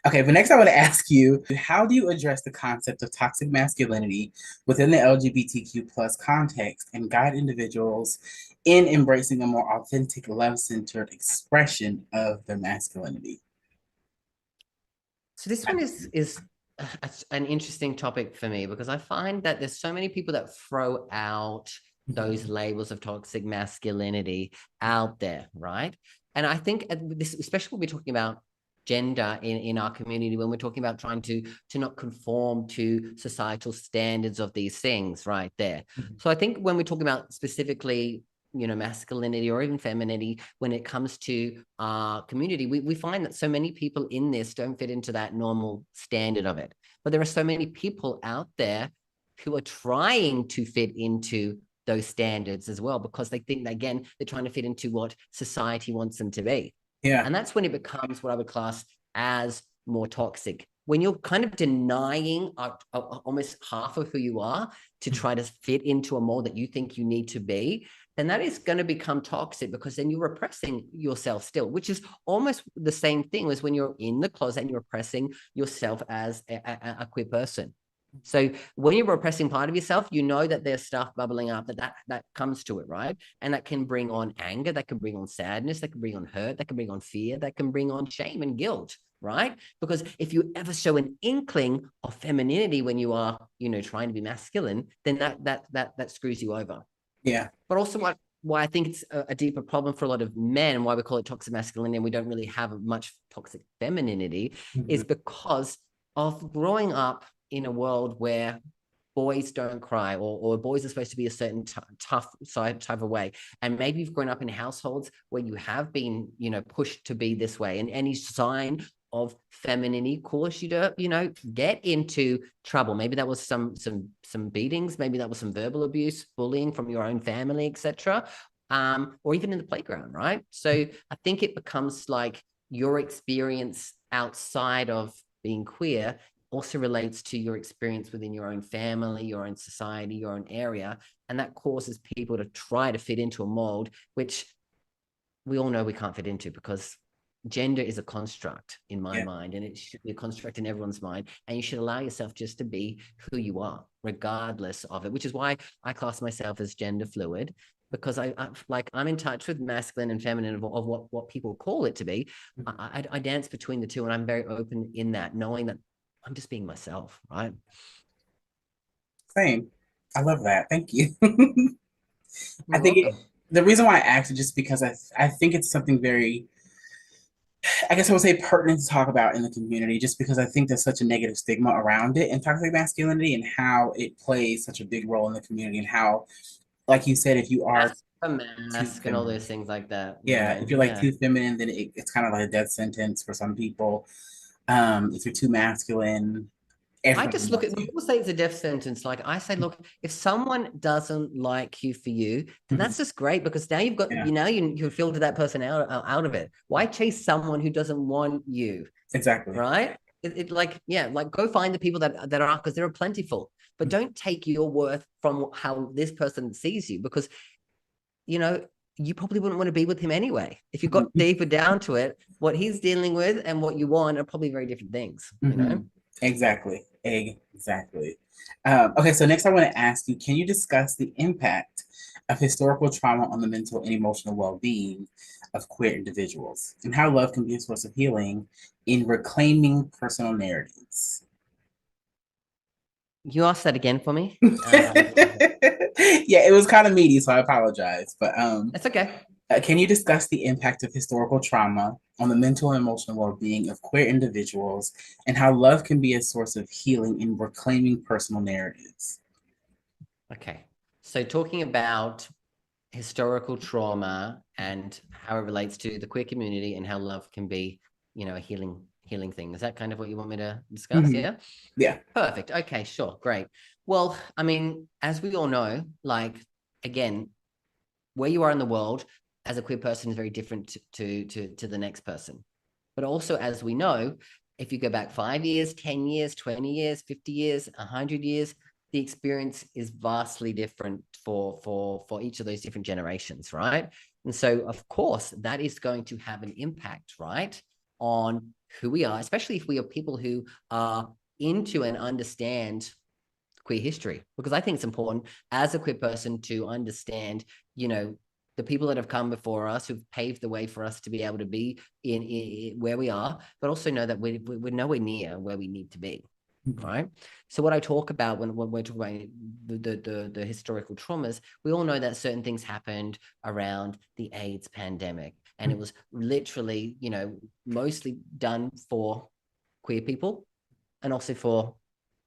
Okay, but next I want to ask you, how do you address the concept of toxic masculinity within the LGBTQ plus context and guide individuals in embracing a more authentic, love-centered expression of their masculinity? So this one is an interesting topic for me, because I find that there's so many people that throw out those labels of toxic masculinity out there, right? And I think this, especially when we're talking about gender in our community, when we're talking about trying to not conform to societal standards of these things right there. So I think when we're talking about specifically, masculinity or even femininity, when it comes to our community, we find that so many people in this don't fit into that normal standard of it. But there are so many people out there who are trying to fit into those standards as well, because they think that, again, they're trying to fit into what society wants them to be. Yeah. And that's when it becomes what I would class as more toxic. When you're kind of denying almost half of who you are to try to fit into a mold that you think you need to be, then that is going to become toxic, because then you're repressing yourself still, which is almost the same thing as when you're in the closet and you're repressing yourself as a queer person. So when you're repressing part of yourself, you know that there's stuff bubbling up that comes to it, right? And that can bring on anger, that can bring on sadness, that can bring on hurt, that can bring on fear, that can bring on shame and guilt, right? Because if you ever show an inkling of femininity when you are, trying to be masculine, then that screws you over. Yeah. But also why I think it's a deeper problem for a lot of men, why we call it toxic masculinity and we don't really have much toxic femininity, is because of growing up in a world where boys don't cry, or boys are supposed to be a certain tough side type of way. And maybe you've grown up in households where you have been, pushed to be this way, and any sign of femininity cause you to, get into trouble. Maybe that was some beatings, maybe that was some verbal abuse, bullying from your own family, etc. Or even in the playground, right? So I think it becomes like your experience outside of being queer also relates to your experience within your own family, your own society, your own area. And that causes people to try to fit into a mold, which we all know we can't fit into, because gender is a construct in my mind, and it should be a construct in everyone's mind. And you should allow yourself just to be who you are, regardless of it, which is why I class myself as gender fluid, because I'm in touch with masculine and feminine of what people call it to be. I dance between the two, and I'm very open in that, knowing that I'm just being myself, right? Same. I love that. Thank you. I You're think welcome. the reason why I asked is just because I think it's something very, I guess I would say, pertinent to talk about in the community, just because I think there's such a negative stigma around it and toxic masculinity and how it plays such a big role in the community, and how, like you said, if you are too Mask and all feminine, those things like that, yeah, if you're like too feminine, then it's kind of like a death sentence for some people. If you're too masculine, I everybody just look at, wants when you. people say it's a death sentence, like I say, look, if someone doesn't like you for you, then that's just great, because now you've got, Yeah, you filter that person out of it. Why chase someone who doesn't want you, exactly. right? Like go find the people that are, because there are plentiful, but don't take your worth from how this person sees you, because you probably wouldn't want to be with him anyway. If you got deeper down to it, what he's dealing with and what you want are probably very different things, Exactly. Exactly. Okay, so next I want to ask you, can you discuss the impact of historical trauma on the mental and emotional well-being of queer individuals, and how love can be a source of healing in reclaiming personal narratives? You asked that again for me. Yeah, it was kind of meaty, so I apologize. But That's okay. can you discuss the impact of historical trauma on the mental and emotional well-being of queer individuals, and how love can be a source of healing in reclaiming personal narratives? Okay. So talking about historical trauma and how it relates to the queer community and how love can be, a healing thing. Is that kind of what you want me to discuss? Yeah. Yeah. Perfect. Okay, sure. Great. Well, I mean, as we all know, like, again, where you are in the world as a queer person is very different to the next person. But also, as we know, if you go back 5 years, 10 years, 20 years, 50 years, 100 years, the experience is vastly different for each of those different generations, right? And so, of course, that is going to have an impact, right, on who we are, especially if we are people who are into and understand queer history, because I think it's important as a queer person to understand, the people that have come before us, who've paved the way for us to be able to be in where we are, but also know that we're nowhere near where we need to be. Right. So what I talk about when we're talking about the historical traumas, we all know that certain things happened around the AIDS pandemic, and it was literally, mostly done for queer people, and also for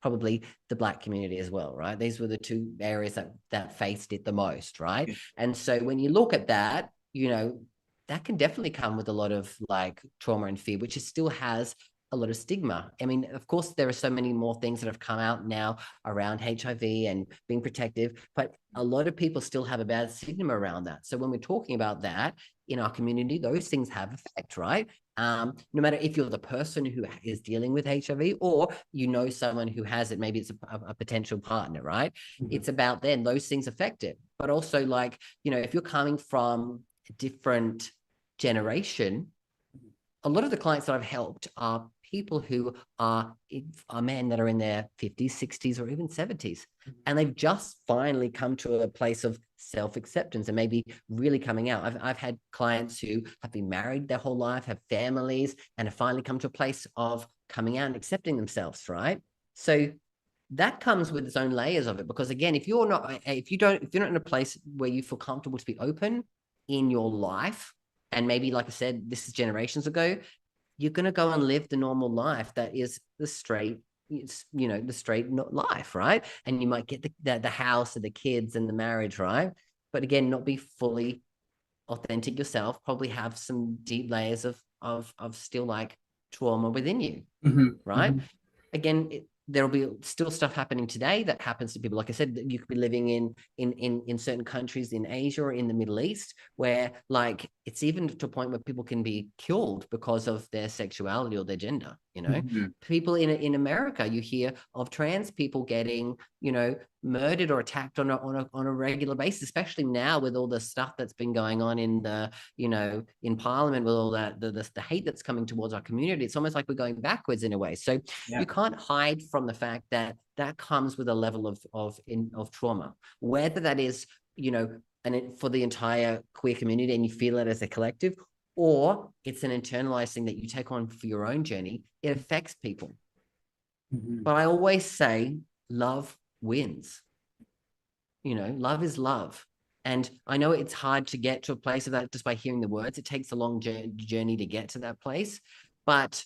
probably the Black community as well, right? These were the two areas that faced it the most, right? And so when you look at that, that can definitely come with a lot of like trauma and fear, which still has a lot of stigma. I mean, of course, there are so many more things that have come out now around HIV and being protective, but a lot of people still have a bad stigma around that. So when we're talking about that in our community, those things have effect, right? No matter if you're the person who is dealing with HIV or someone who has it, maybe it's a potential partner, right? It's about then those things affect it. But also, like, if you're coming from a different generation, a lot of the clients that I've helped are people who are men that are in their 50s, 60s, or even 70s. And they've just finally come to a place of self-acceptance and maybe really coming out. I've had clients who have been married their whole life, have families, and have finally come to a place of coming out and accepting themselves, right? So that comes with its own layers of it, because again, if you're not in a place where you feel comfortable to be open in your life, and maybe, like I said, this is generations ago, you're going to go and live the normal life that is the straight, the straight life, right? And you might get the house and the kids and the marriage, right? But again, not be fully authentic yourself, probably have some deep layers of still like trauma within you, right? Again, there'll be still stuff happening today that happens to people. Like I said, you could be living in certain countries in Asia or in the Middle East, where like it's even to a point where people can be killed because of their sexuality or their gender. People in America, you hear of trans people getting murdered or attacked on a regular basis, especially now with all the stuff that's been going on in the in Parliament, with all that the hate that's coming towards our community. It's almost like we're going backwards in a way. So you can't hide from the fact that comes with a level of trauma, whether that is for the entire queer community and you feel it as a collective, or it's an internalized thing that you take on for your own journey. It affects people. But I always say love wins. Love is love. And I know it's hard to get to a place of that just by hearing the words. It takes a long journey to get to that place. But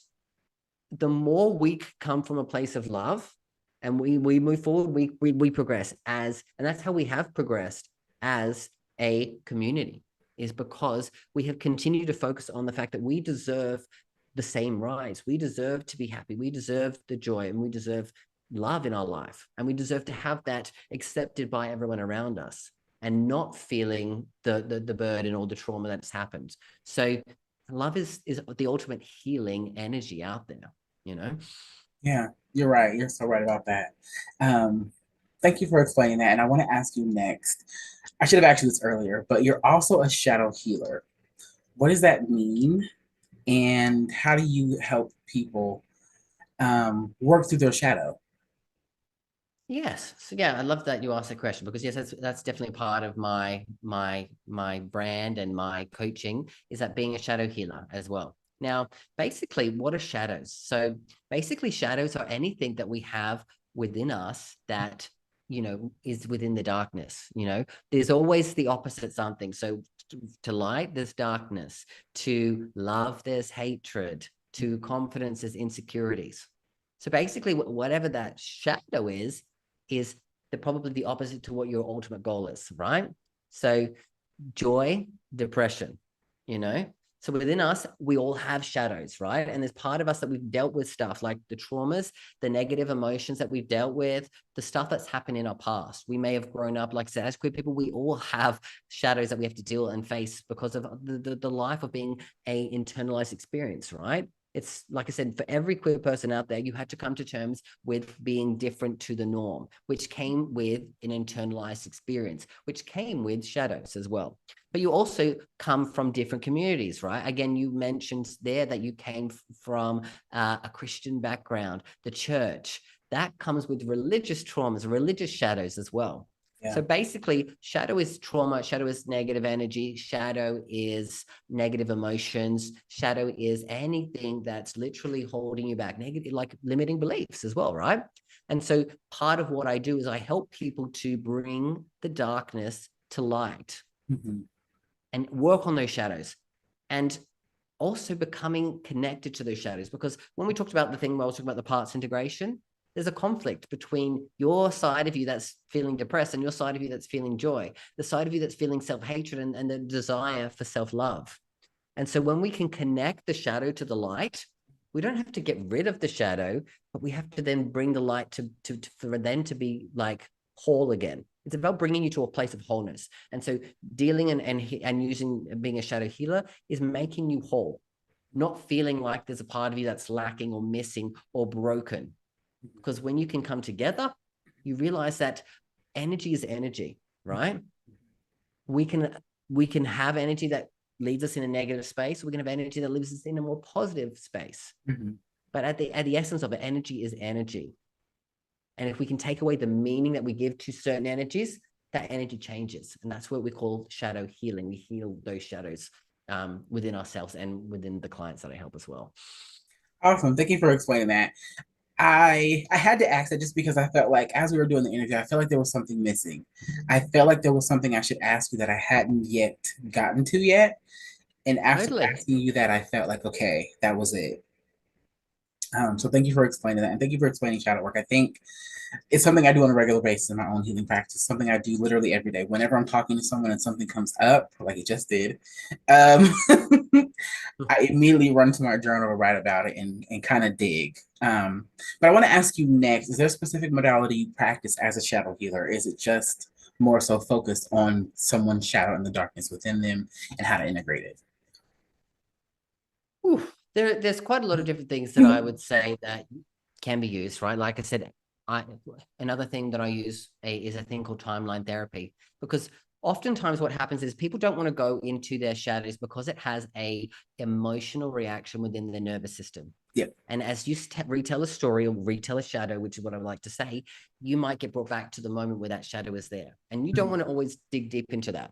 the more we come from a place of love and we move forward, we progress and that's how we have progressed as a community, is because we have continued to focus on the fact that we deserve the same rights. We deserve to be happy. We deserve the joy, and we deserve love in our life. And we deserve to have that accepted by everyone around us and not feeling the burden or the trauma that's happened. So love is the ultimate healing energy out there, Yeah, you're right. You're so right about that. Thank you for explaining that. And I want to ask you next. I should have asked you this earlier, but you're also a shadow healer. What does that mean? And how do you help people work through their shadow? Yes. So yeah, I love that you asked that question, because yes, that's definitely part of my brand and my coaching, is that being a shadow healer as well. Now, basically, what are shadows? So basically, shadows are anything that we have within us that is within the darkness. There's always the opposite something. So to light, there's darkness. To love, there's hatred. To confidence, there's insecurities. So basically, whatever that shadow is probably the opposite to what your ultimate goal is, right? So joy, depression, So within us, we all have shadows, right? And there's part of us that we've dealt with stuff like the traumas, the negative emotions that we've dealt with, the stuff that's happened in our past. We may have grown up, like I said, as queer people, we all have shadows that we have to deal and face because of the life of being a internalized experience, right? It's like I said, for every queer person out there, you had to come to terms with being different to the norm, which came with an internalized experience, which came with shadows as well. But you also come from different communities, right? Again, you mentioned there that you came from a Christian background, the church. That comes with religious traumas, religious shadows as well. Yeah. So basically, shadow is trauma, shadow is negative energy, shadow is negative emotions, shadow is anything that's literally holding you back, negative, like limiting beliefs as well, right? And so part of what I do is I help people to bring the darkness to light and work on those shadows, and also becoming connected to those shadows. Because when we talked about the thing where I was talking about the parts integration, there's a conflict between your side of you that's feeling depressed and your side of you that's feeling joy, the side of you that's feeling self-hatred and the desire for self-love. And so when we can connect the shadow to the light, we don't have to get rid of the shadow, but we have to then bring the light for them to be like whole again. It's about bringing you to a place of wholeness. And so dealing and using being a shadow healer is making you whole, not feeling like there's a part of you that's lacking or missing or broken. Because when you can come together, you realize that energy is energy, right? We can have energy that leads us in a negative space. We can have energy that leaves us in a more positive space. But at the essence of it, energy is energy. And if we can take away the meaning that we give to certain energies, that energy changes. And that's what we call shadow healing. We heal those shadows within ourselves and within the clients that I help as well. Awesome. Thank you for explaining that. I had to ask that just because I felt like as we were doing the interview, I felt like there was something missing. I felt like there was something I should ask you that I hadn't yet gotten to yet. And after Totally. asking you that, I felt like, okay, that was it. So thank you for explaining that. And thank you for explaining shadow work. I think it's something I do on a regular basis in my own healing practice, something I do literally every day. Whenever I'm talking to someone and something comes up, like it just did, um, I immediately run to my journal to write about it and kind of dig. But I want to ask you next, is there a specific modality you practice as a shadow healer? Is it just more so focused on someone's shadow and the darkness within them and how to integrate it? Ooh, there's quite a lot of different things that I would say that can be used, right? Like I said, another thing that I use is a thing called timeline therapy, because oftentimes what happens is people don't want to go into their shadows because it has a emotional reaction within their nervous system. Yeah. And as you retell a story or retell a shadow, which is what I would like to say, you might get brought back to the moment where that shadow is there. And you don't want to always dig deep into that.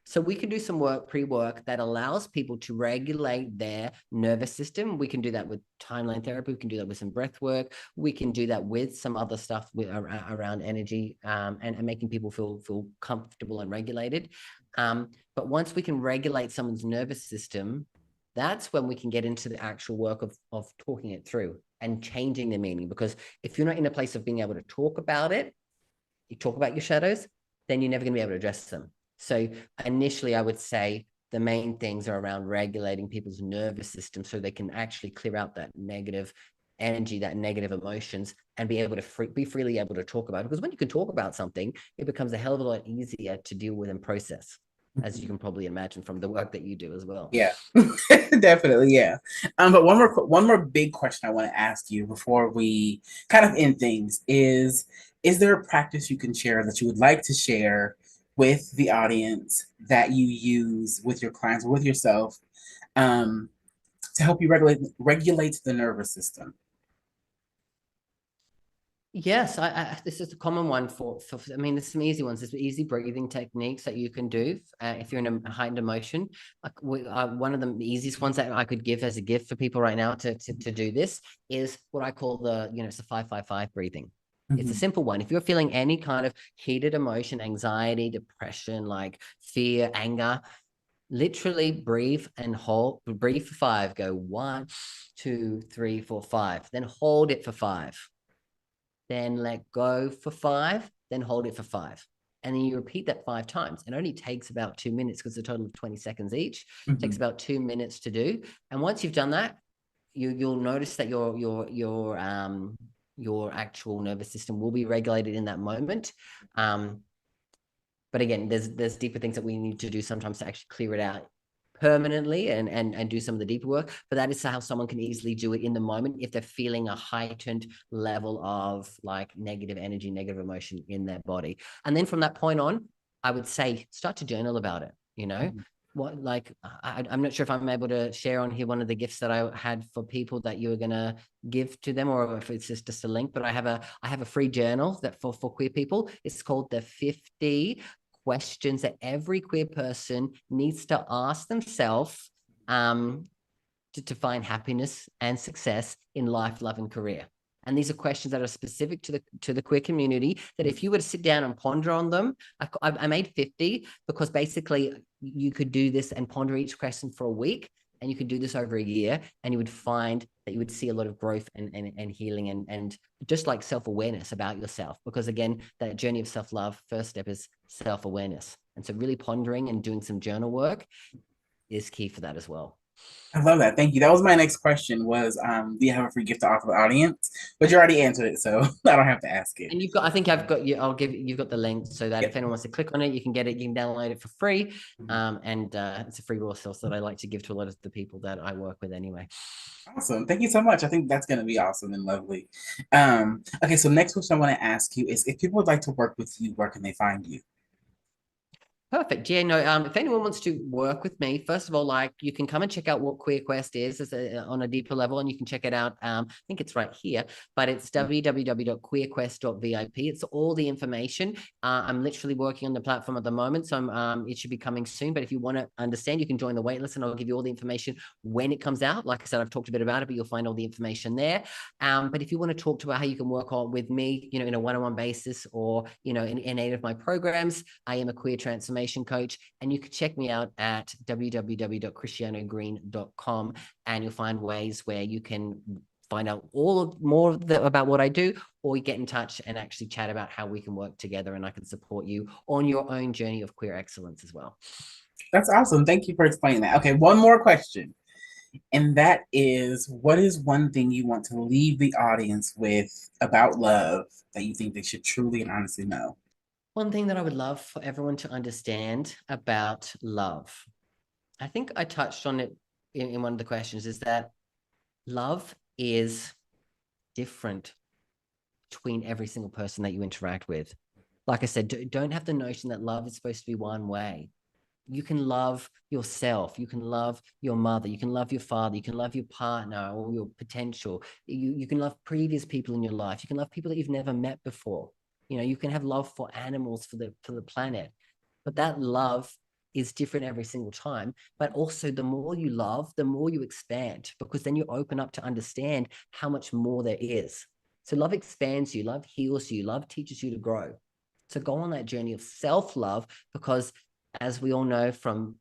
So we can do some pre-work that allows people to regulate their nervous system. We can do that with timeline therapy. We can do that with some breath work. We can do that with some other stuff around energy and making people feel comfortable and regulated. But once we can regulate someone's nervous system, that's when we can get into the actual work of talking it through and changing the meaning. Because if you're not in a place of being able to talk about it, you talk about your shadows, then you're never going to be able to address them. So initially, I would say the main things are around regulating people's nervous system so they can actually clear out that negative energy, that negative emotions, and be able to be freely able to talk about it. Because when you can talk about something, it becomes a hell of a lot easier to deal with and process, as you can probably imagine from the work that you do as well. Yeah, definitely. Yeah. But one more big question I want to ask you before we kind of end things is there a practice you can share that you would like to share with the audience that you use with your clients or with yourself to help you regulate the nervous system? Yes, this is a common one for I mean, there's some easy ones. There's easy breathing techniques that you can do if you're in a heightened emotion. One of the easiest ones that I could give as a gift for people right now to do this is what I call it's the 5-5-5 breathing. It's a simple one. If you're feeling any kind of heated emotion, anxiety, depression, like fear, anger, literally breathe and hold. Breathe for 5. Go 1, 2, 3, 4, 5. Then hold it for 5. Then let go for 5, then hold it for 5. And then you repeat that 5 times. It only takes about 2 minutes because it's a total of 20 seconds each. It takes about 2 minutes to do. And once you've done that, you'll notice that your actual nervous system will be regulated in that moment. But again, there's deeper things that we need to do sometimes to actually clear it out permanently and do some of the deeper work. But that is how someone can easily do it in the moment if they're feeling a heightened level of like negative energy, negative emotion in their body. And then from that point on, I would say start to journal about it. What, like, I'm not sure if I'm able to share on here one of the gifts that I had for people that you were going to give to them, or if it's just a link. But I have a free journal that for queer people. It's called the 50 questions that every queer person needs to ask themselves to find happiness and success in life, love, and career. And these are questions that are specific to the queer community, that if you were to sit down and ponder on them, I made 50 because basically you could do this and ponder each question for a week, and you could do this over a year, and you would find that you would see a lot of growth and healing and just like self-awareness about yourself. Because again, that journey of self-love, first step is self-awareness. And so really pondering and doing some journal work is key for that as well. I love that. Thank you. That was my next question was, do you have a free gift to offer the audience? But you already answered it, so I don't have to ask it. And you've got the link so that if anyone wants to click on it, you can get it, you can download it for free. And it's a free resource that I like to give to a lot of the people that I work with anyway. Awesome. Thank you so much. I think that's going to be awesome and lovely. Okay, so next question I want to ask you is if people would like to work with you, where can they find you? Perfect. Yeah, no, if anyone wants to work with me, first of all, like you can come and check out what Queer Quest is on a deeper level, and you can check it out. I think it's right here, but it's www.queerquest.vip. It's all the information. I'm literally working on the platform at the moment, so it should be coming soon. But if you want to understand, you can join the waitlist, and I'll give you all the information when it comes out. Like I said, I've talked a bit about it, but you'll find all the information there. But if you want to talk about how you can work on with me, in a one-on-one basis, or in any of my programs, I am a queer transformation coach, and you can check me out at www.christianogreen.com, and you'll find ways where you can find out more about what I do, or you get in touch and actually chat about how we can work together, and I can support you on your own journey of queer excellence as well. That's awesome. Thank you for explaining that. Okay, one more question. And that is, what is one thing you want to leave the audience with about love that you think they should truly and honestly know? One thing that I would love for everyone to understand about love, I think I touched on it in one of the questions, is that love is different between every single person that you interact with. Like I said, don't have the notion that love is supposed to be one way. You can love yourself. You can love your mother. You can love your father. You can love your partner or your potential. You can love previous people in your life. You can love people that you've never met before. You can have love for animals, for the planet, but that love is different every single time. But also, the more you love, the more you expand, because then you open up to understand how much more there is. So love expands you, love heals you, love teaches you to grow. So go on that journey of self-love, because as we all know from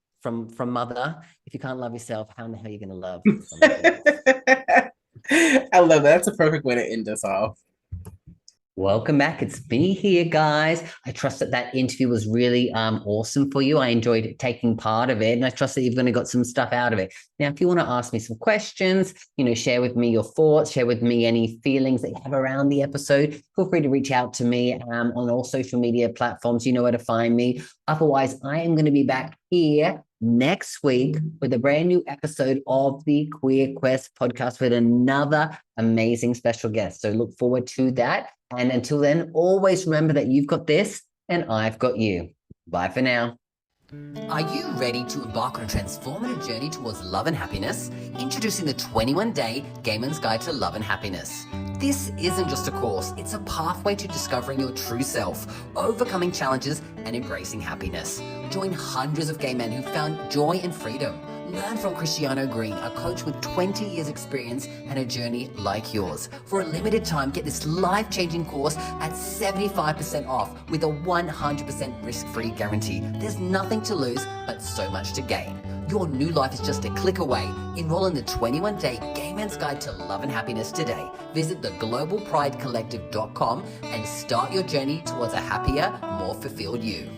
mother, if you can't love yourself, how in the hell are you going to love somebody else? I love that. That's a perfect way to end us off. Welcome back. It's me here, guys. I trust that interview was really awesome for you. I enjoyed taking part of it, and I trust that you've going to got some stuff out of it. Now, if you want to ask me some questions, share with me your thoughts, share with me any feelings that you have around the episode, feel free to reach out to me on all social media platforms. You know where to find me. Otherwise, I am going to be back here next week with a brand new episode of the Queer Quest podcast with another amazing special guest. So look forward to that. And until then, always remember that you've got this and I've got you. Bye for now. Are you ready to embark on a transformative journey towards love and happiness? Introducing the 21-day Gay Man's Guide to Love and Happiness. This isn't just a course, it's a pathway to discovering your true self, overcoming challenges, and embracing happiness. Join hundreds of gay men who found joy and freedom. Learn from Christiano Green, a coach with 20 years experience and a journey like yours. For a limited time, get this life-changing course at 75% off with a 100% risk-free guarantee. There's nothing to lose, but so much to gain. Your new life is just a click away. Enroll in the 21-day Gay Man's Guide to Love and Happiness today. Visit theglobalpridecollective.com and start your journey towards a happier, more fulfilled you.